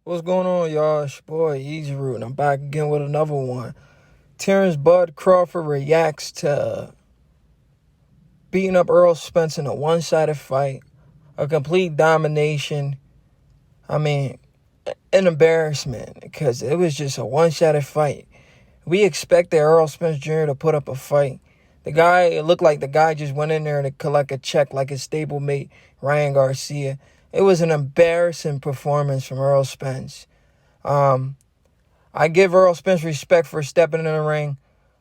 What's going on, y'all? It's your boy, Easy Root, and I'm back again with another one. Terence Bud Crawford reacts to beating up Earl Spence in a one-sided fight, a complete domination. I mean, an embarrassment, because it was just a one-sided fight. We expected Earl Spence Jr. to put up a fight. It looked like the guy just went in there to collect a check like his stablemate, Ryan Garcia. It was an embarrassing performance from Earl Spence. I give Earl Spence respect for stepping in the ring,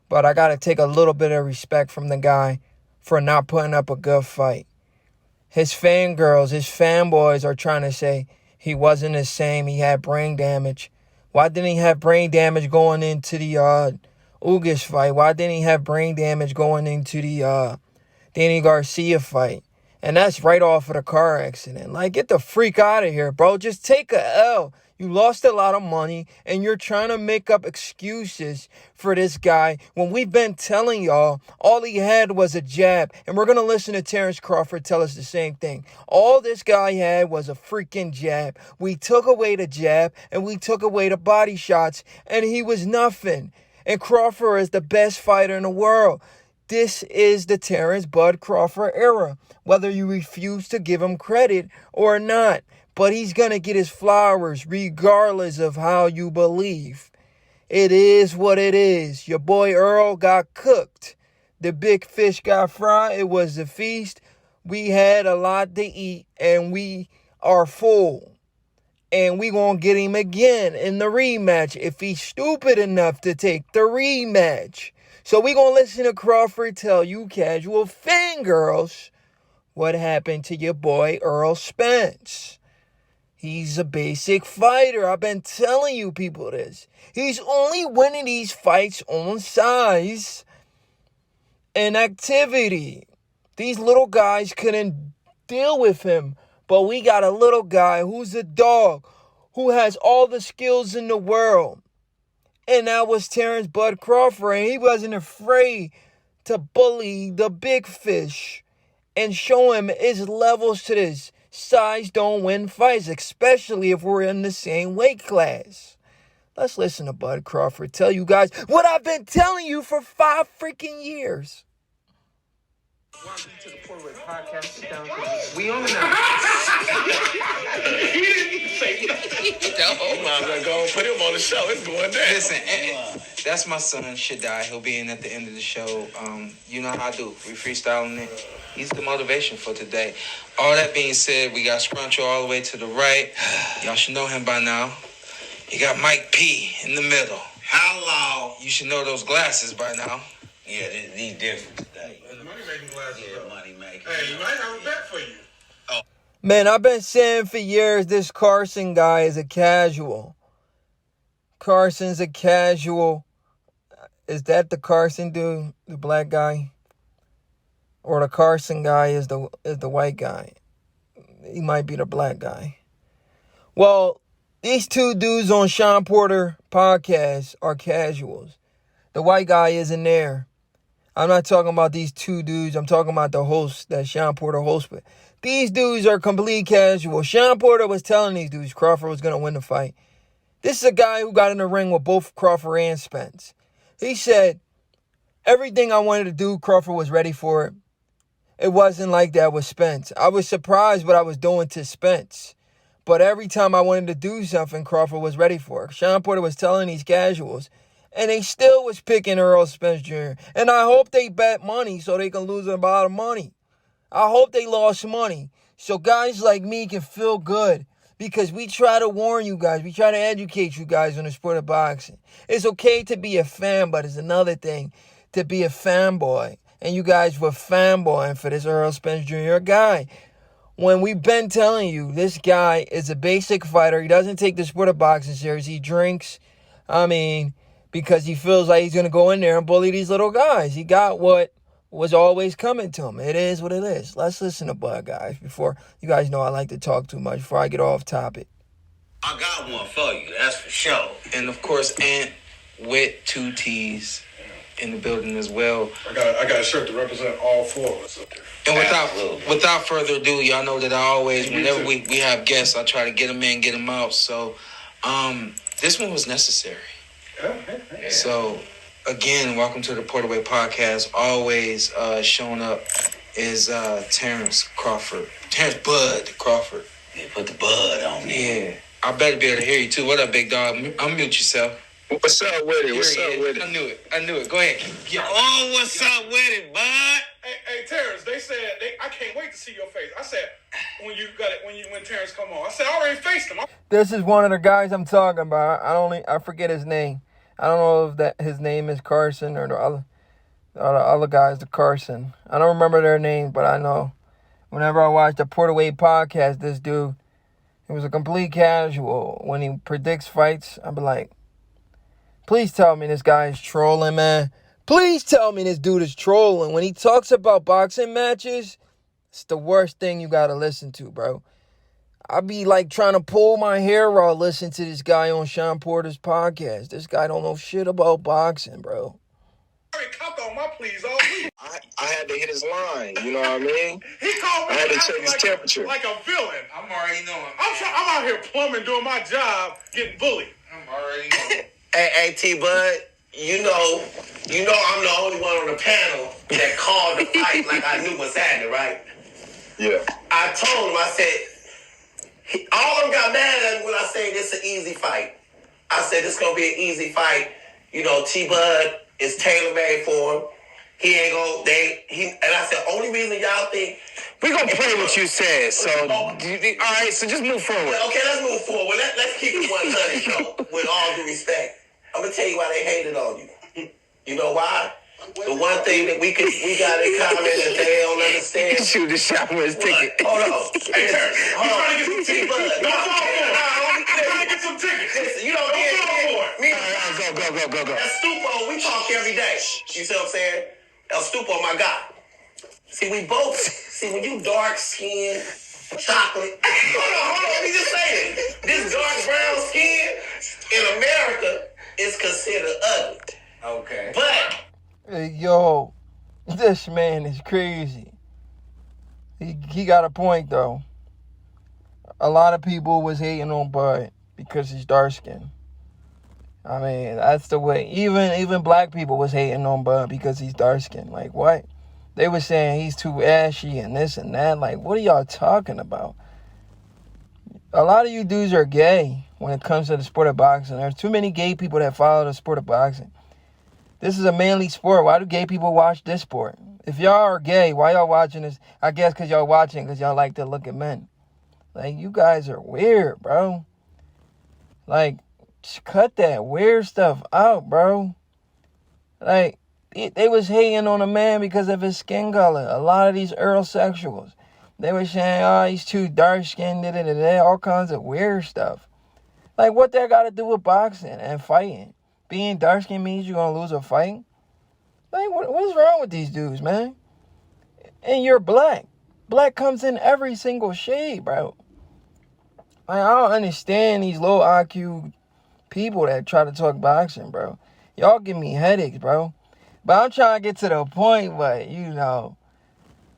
but I got to take a little bit of respect from the guy for not putting up a good fight. His fangirls, his fanboys are trying to say he wasn't the same, he had brain damage. Why didn't he have brain damage going into the Ugas fight? Why didn't he have brain damage going into the Danny Garcia fight? And that's right off of the car accident. Like, get the freak out of here, bro. Just take a L. You lost a lot of money, and you're trying to make up excuses for this guy when we've been telling y'all all he had was a jab. And we're going to listen to Terence Crawford tell us the same thing. All this guy had was a freaking jab. We took away the jab, and we took away the body shots, and he was nothing. And Crawford is the best fighter in the world. This is the Terence Bud Crawford era, whether you refuse to give him credit or not. But he's going to get his flowers regardless of how you believe. It is what it is. Your boy Earl got cooked. The big fish got fried. It was a feast. We had a lot to eat, and we are full. And we going to get him again in the rematch if he's stupid enough to take the rematch. So we going to listen to Crawford tell you casual fangirls what happened to your boy Earl Spence. He's a basic fighter. I've been telling you people this. He's only winning these fights on size and activity. These little guys couldn't deal with him. But we got a little guy who's a dog, who has all the skills in the world. And that was Terence Bud Crawford, and he wasn't afraid to bully the big fish and show him his levels to this. Size don't win fights, especially if we're in the same weight class. Let's listen to Bud Crawford tell you guys what I've been telling you for 5 freaking years. Welcome to the Portrait Podcast. Sit down, we on it now. He didn't say nothing. No. Might as well go and put him on the show. It's going down. Listen, that's my son, Shaddai. He'll be in at the end of the show. You know how I do. We freestyling it. He's the motivation for today. All that being said, we got Scruncho all the way to the right. Y'all should know him by now. You got Mike P in the middle. Hello. You should know those glasses by now. Yeah, these different today. Money-making glasses. Yeah, money-making. Hey, you might have a bet for you. Man, I've been saying for years this Carson guy is a casual. Carson's a casual. Is that the Carson dude, the black guy? Or the Carson guy is the white guy? He might be the black guy. Well, these two dudes on Sean Porter podcast are casuals. The white guy isn't there. I'm not talking about these two dudes. I'm talking about the host that Sean Porter hosts with. These dudes are complete casual. Sean Porter was telling these dudes Crawford was going to win the fight. This is a guy who got in the ring with both Crawford and Spence. He said, everything I wanted to do, Crawford was ready for it. It wasn't like that with Spence. I was surprised what I was doing to Spence. But every time I wanted to do something, Crawford was ready for it. Sean Porter was telling these casuals, and they still was picking Earl Spence Jr. And I hope they bet money so they can lose a lot of money. I hope they lost money so guys like me can feel good, because we try to warn you guys. We try to educate you guys on the sport of boxing. It's okay to be a fan, but it's another thing to be a fanboy. And you guys were fanboying for this Earl Spence Jr. guy. When we've been telling you, this guy is a basic fighter. He doesn't take the sport of boxing serious. He drinks, because he feels like he's going to go in there and bully these little guys. He got what was always coming to him. It is what it is. Let's listen to Bud, guys, before you guys know I like to talk too much, before I get off topic. I got one for you, that's for sure. And, of course, Ant with 2 T's in the building as well. I got a shirt to represent all 4 of us up there. And without further ado, y'all know that I always, whenever we have guests, I try to get them in, get them out. So This one was necessary. Yeah. So, again, welcome to the Portaway Podcast. Always showing up is Terence Crawford. Terence Bud Crawford. Yeah, put the bud on me. Yeah. I better be able to hear you, too. What up, big dog? Unmute yourself. What's up with it? What's Here up he with is. it? I knew it. Go ahead. Oh, what's up with it, bud? Hey, Terrence, they said I can't wait to see your face. I said when Terrence come on. I said I already faced him. This is one of the guys I'm talking about. I forget his name. I don't know if that his name is Carson or the other guys, the Carson. I don't remember their names, but I know whenever I watch the Portaway Podcast, this dude, he was a complete casual. When he predicts fights, I'd be like, please tell me this guy is trolling, man. Please tell me this dude is trolling. When he talks about boxing matches, it's the worst thing you got to listen to, bro. I be like trying to pull my hair out listening to this guy on Sean Porter's podcast. This guy don't know shit about boxing, bro. I already copped on my pleas all week. I had to hit his line, you know what I mean? He called me I had to check acting his temperature. like a villain. I'm already knowing. I'm out here plumbing, doing my job, getting bullied. I'm already knowing. Hey, T-Bud, you know I'm the only one on the panel that called the fight like I knew what's happening, right? Yeah. I told him, I said, all of them got mad at me when I said this is an easy fight. I said this gonna be an easy fight. You know, T-Bud is tailor-made for him. He ain't gonna, and I said, only reason y'all think. We're gonna play what you said, so, all right, so just move forward. Okay, let's move forward. Let's keep it 100, though, with all due respect. I'm gonna tell you why they hated on you. You know why? The one thing that we got in common that they don't understand. Shoot the shot with his ticket. Hold on. Hey, Terrence, hold on. I'm trying to get some tickets. Don't fall for it. I'm trying to get some tickets. Listen, you don't fall for it. Go. That's Stupo. We talk every day. You see what I'm saying? El Stupo, my guy. See, when you dark skin, chocolate. Hold on. Let me just say it. This dark brown skin in America is considered ugly. Okay. But Hey, yo, this man is crazy. He got a point, though. A lot of people was hating on Bud because he's dark-skinned. I mean, that's the way. Even black people was hating on Bud because he's dark-skinned. Like, what? They were saying he's too ashy and this and that. Like, what are y'all talking about? A lot of you dudes are gay when it comes to the sport of boxing. There's too many gay people that follow the sport of boxing. This is a manly sport. Why do gay people watch this sport? If y'all are gay, why y'all watching this? I guess because y'all watching because y'all like to look at men. Like, you guys are weird, bro. Like, cut that weird stuff out, bro. Like, they was hating on a man because of his skin color. A lot of these Earlsexuals. They were saying, oh, he's too dark-skinned, all kinds of weird stuff. Like, what that got to do with boxing and fighting? Being dark-skinned means you're going to lose a fight? Like, what is wrong with these dudes, man? And you're black. Black comes in every single shade, bro. Like, I don't understand these low IQ people that try to talk boxing, bro. Y'all give me headaches, bro. But I'm trying to get to the point, but, you know,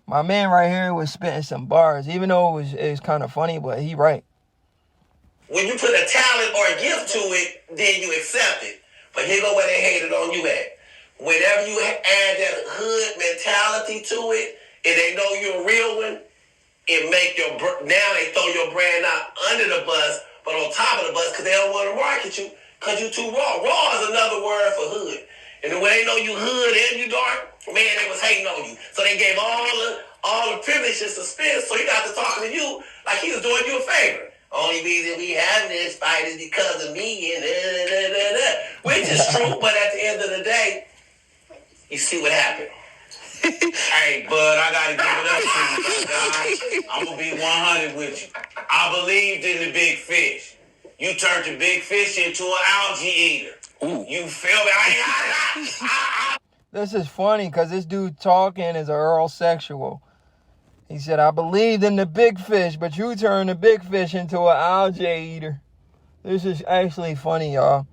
my man right here was spitting some bars, even though it was kind of funny, but he right. when you put a talent or a gift to it, then you accept it. But here go where they hated on you at. Whenever you add that hood mentality to it, and they know you're a real one, it make now they throw your brand out under the bus, but on top of the bus, because they don't want to market you, because you too raw. Raw is another word for hood. And when they know you hood and you dark, man, they was hating on you. So they gave all the privileges to Spence, so he got to talking to you like he was doing you a favor. Only reason we having this fight is because of me and which is true, but at the end of the day, you see what happened. Hey, bud, I gotta give it up to you, I'm gonna be 100 with you. I believed in the big fish. You turned the big fish into an algae eater. Ooh. You feel me? This is funny because this dude talking is a Earlsexual. He said, I believed in the big fish, but you turned the big fish into an algae eater. This is actually funny, y'all.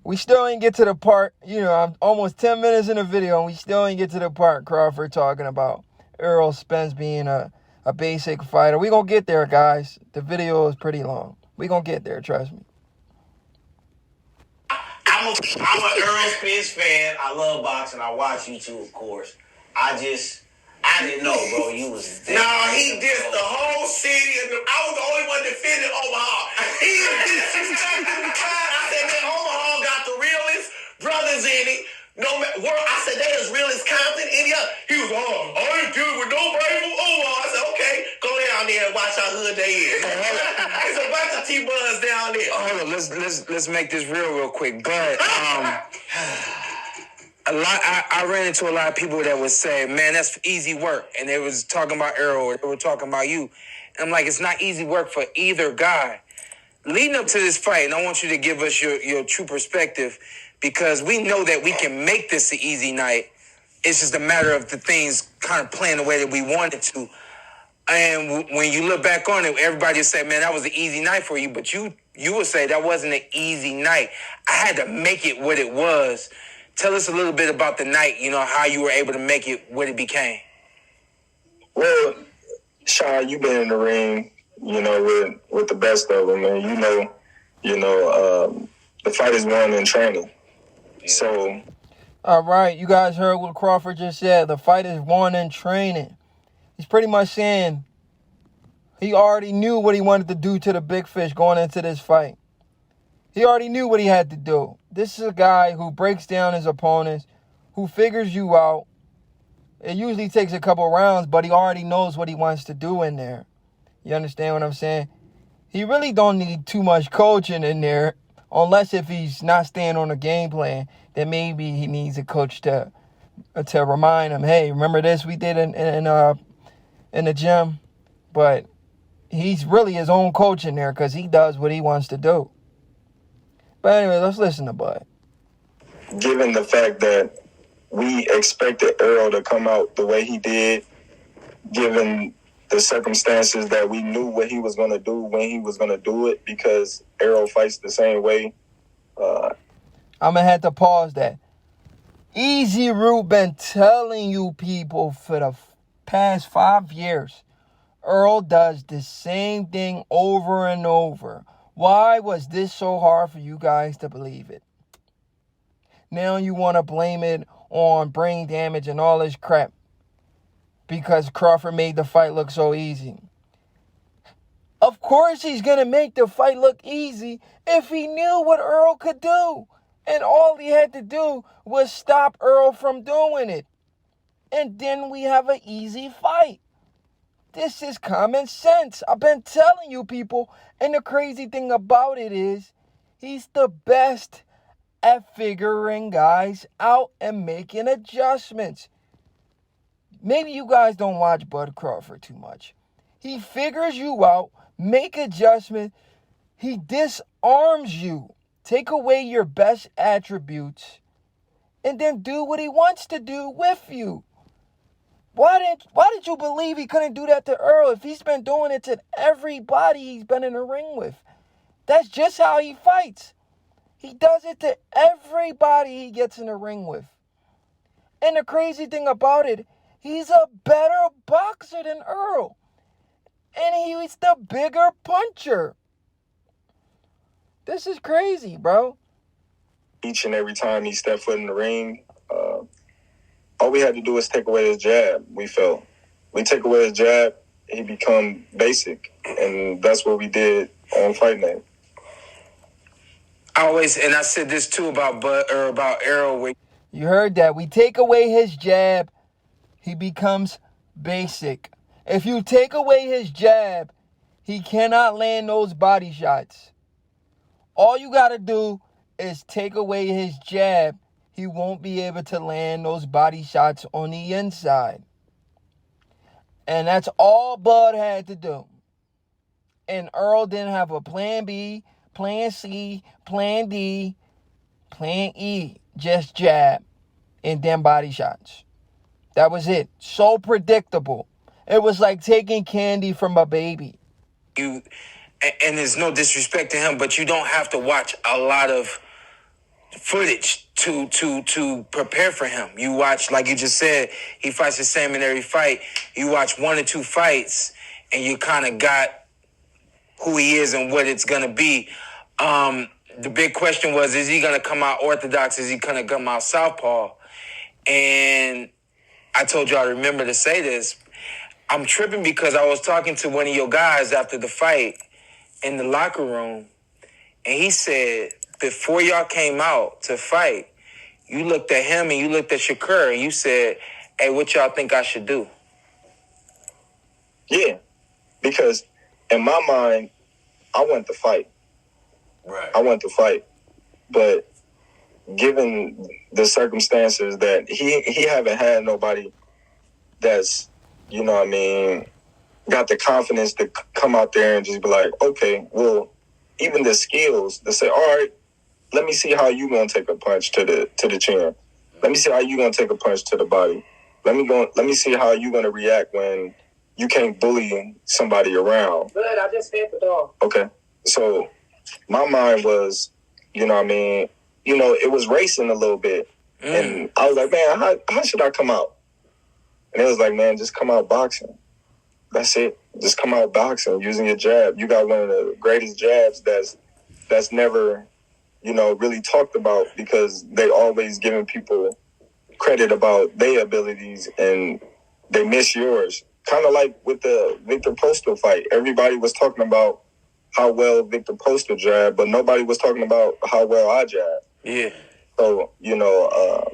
We still ain't get to the part, I'm almost 10 minutes in the video, and we still ain't get to the part Crawford talking about Errol Spence being a basic fighter. We gonna get there, guys. The video is pretty long. We gonna get there, trust me. I'm an Earl Spence fan. I love boxing. I watch you too, of course. I didn't know, bro. You was there. Nah, he dissed the whole city. I was the only one defending Omaha. He disrespected the crowd. I said, man, Omaha got the realest brothers in it. No matter where I said they as real as Compton, any other. He was I ain't dealing with nobody from Omaha. I said, okay, go down there and watch how hood they is. There's a bunch of T-Buns down there. Hold on, let's make this real quick. But I ran into a lot of people that would say, man, that's easy work. And they was talking about Errol, or they were talking about you. And I'm like, it's not easy work for either guy. Leading up to this fight, and I want you to give us your true perspective, because we know that we can make this an easy night. It's just a matter of the things kind of playing the way that we want it to. And when you look back on it, everybody will say, man, that was an easy night for you. But you would say that wasn't an easy night. I had to make it what it was. Tell us a little bit about the night, how you were able to make it what it became. Well, Sean, you've been in the ring, with the best of them, and the fight is won in training. So, all right, you guys heard what Crawford just said. The fight is won in training. He's pretty much saying he already knew what he wanted to do to the big fish going into this fight. He already knew what he had to do. This is a guy who breaks down his opponents, who figures you out. It usually takes a couple rounds, but he already knows what he wants to do in there. You understand what I'm saying? He really don't need too much coaching in there, unless if he's not staying on a game plan, then maybe he needs a coach to remind him, hey, remember this we did in the gym? But he's really his own coach in there because he does what he wants to do. But anyway, let's listen to Bud. Given the fact that we expected Earl to come out the way he did, given the circumstances that we knew what he was going to do when he was going to do it, because Earl fights the same way. I'm going to have to pause that. Easy Root been telling you people for the past 5 years, Earl does the same thing over and over. Why was this so hard for you guys to believe it? Now you want to blame it on brain damage and all this crap because Crawford made the fight look so easy. Of course he's going to make the fight look easy if he knew what Earl could do. And all he had to do was stop Earl from doing it. And then we have an easy fight. This is common sense. I've been telling you people. And the crazy thing about it is, he's the best at figuring guys out and making adjustments. Maybe you guys don't watch Bud Crawford too much. He figures you out, make adjustments. He disarms you. Take away your best attributes. And then do what he wants to do with you. Why did you believe he couldn't do that to Earl if he's been doing it to everybody he's been in the ring with? That's just how he fights. He does it to everybody he gets in the ring with. And the crazy thing about it, he's a better boxer than Earl. And he's the bigger puncher. This is crazy, bro. Each and every time he stepped foot in the ring, all we had to do was take away his jab, we felt. We take away his jab, he become basic. And that's what we did on Fight Night. And I said this too about Errol. You heard that. We take away his jab, he becomes basic. If you take away his jab, he cannot land those body shots. All you got to do is take away his jab. He won't be able to land those body shots on the inside. And that's all Bud had to do. And Earl didn't have a plan B, plan C, plan D, plan E. Just jab and then body shots. That was it. So predictable. It was like taking candy from a baby. And there's no disrespect to him, but you don't have to watch a lot of footage to prepare for him. You watch, like you just said, he fights the same in every fight. You watch 1 or 2 fights, and you kind of got who he is and what it's gonna be. the big question was, is he going to come out orthodox? Is he going to come out southpaw? And I told y'all to remember to say this. I'm tripping because I was talking to one of your guys after the fight in the locker room, and he said, before y'all came out to fight, you looked at him and you looked at Shakur and you said, hey, what y'all think I should do? Yeah, because in my mind, I want to fight. Right. I want to fight. But given the circumstances that he haven't had nobody that's, you know what I mean, got the confidence to come out there and just be like, okay, well, even the skills to say, all right, let me see how you gonna take a punch to the chin. Let me see how you gonna take a punch to the body. Let me see how you gonna react when you can't bully somebody around. Good, I just hit the dog. Okay. So my mind was, you know what I mean, you know, it was racing a little bit. And I was like, man, how should I come out? And it was like, man, just come out boxing. That's it. Just come out boxing, using your jab. You got one of the greatest jabs that's never, you know, really talked about, because they always giving people credit about their abilities and they miss yours. Kind of like with the Victor Postal fight. Everybody was talking about how well Victor Postal jabbed, but nobody was talking about how well I jabbed. Yeah. So, you know,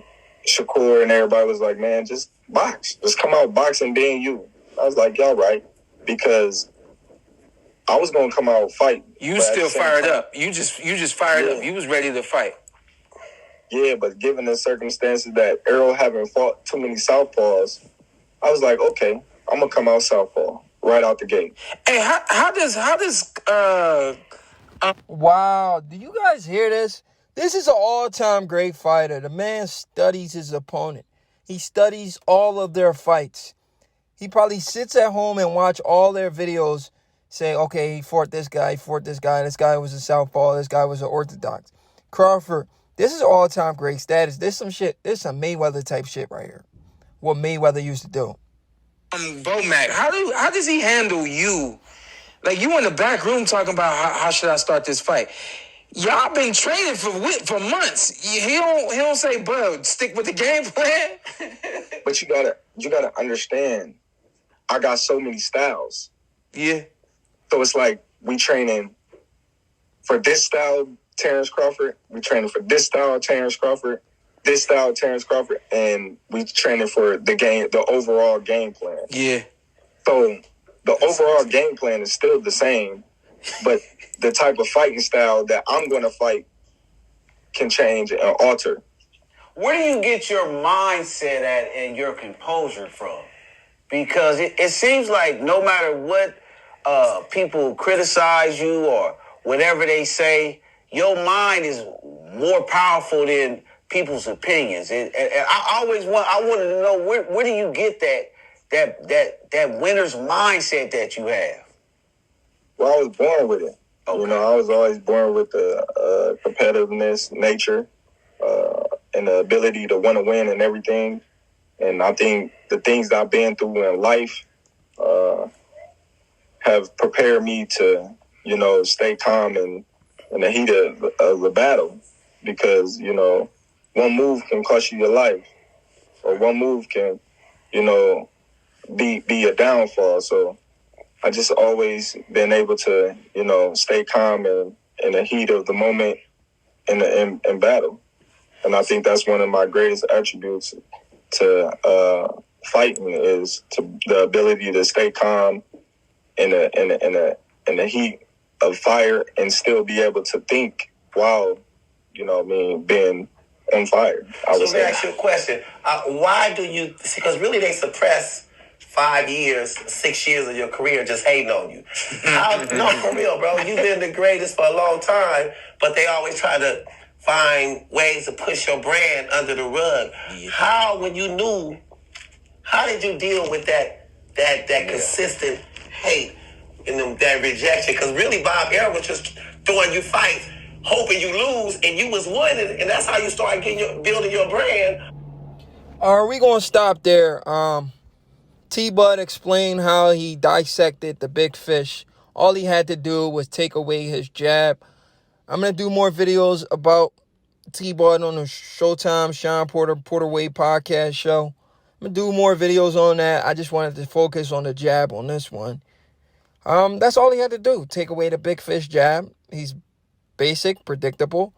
Shakur and everybody was like, man, just box. Just come out boxing being you. I was like, y'all right. Because I was going to come out fight. You still fired up. You just fired up. You was ready to fight. Yeah, but given the circumstances that Errol haven't fought too many southpaws, I was like, okay, I'm going to come out southpaw right out the gate. Hey, how does Wow, do you guys hear this? This is an all-time great fighter. The man studies his opponent. He studies all of their fights. He probably sits at home and watch all their videos, say, okay, he fought this guy, this guy was a southpaw, this guy was an orthodox. Crawford, this is all-time great status. This some Mayweather type shit right here. What Mayweather used to do. Bomac, how does he handle you? Like, you in the back room talking about how should I start this fight? Y'all been training for months. He don't say, bro, stick with the game plan. But you gotta understand, I got so many styles. Yeah. So it's like we training for this style, Terence Crawford. We training for this style, Terence Crawford. This style, Terence Crawford, and we training for the overall game plan. Yeah. So the overall game plan is still the same, but the type of fighting style that I'm going to fight can change and alter. Where do you get your mindset at and your composure from? Because it seems like no matter what people criticize you or whatever they say, your mind is more powerful than people's opinions. And I wanted to know where do you get that winner's mindset that you have? Well, I was born with it. Okay. You know, I was always born with the competitiveness, nature, and the ability to want to win and everything. And I think the things that I've been through in life have prepared me to, you know, stay calm in the heat of the battle. Because, you know, one move can cost you your life, or one move can, you know, be a downfall. So I just always been able to, you know, stay calm in the heat of the moment in battle. And I think that's one of my greatest attributes to fighting is the ability to stay calm in the heat of fire and still be able to think while, you know what I mean, being on fire. So let me ask you a question. Why do you, because really they suppress 5 years, 6 years of your career just hating on you. No, for real, bro. You've been the greatest for a long time, but they always try to find ways to push your brand under the rug. Yeah. How did you deal with that consistent hate and that rejection? Because really Bob Arum was just throwing you fights, hoping you lose, and you was winning, and that's how you started building your brand. Are we going to stop there? T-Bud explained how he dissected the big fish. All he had to do was take away his jab. I'm going to do more videos about T-Bud on the Showtime Sean Porter Wade podcast show. I'm going to do more videos on that. I just wanted to focus on the jab on this one. That's all he had to do. Take away the big fish jab. He's basic, predictable.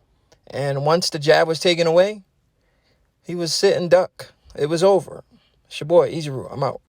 And once the jab was taken away, he was sit and duck. It was over. It's your boy, Easy Root. I'm out.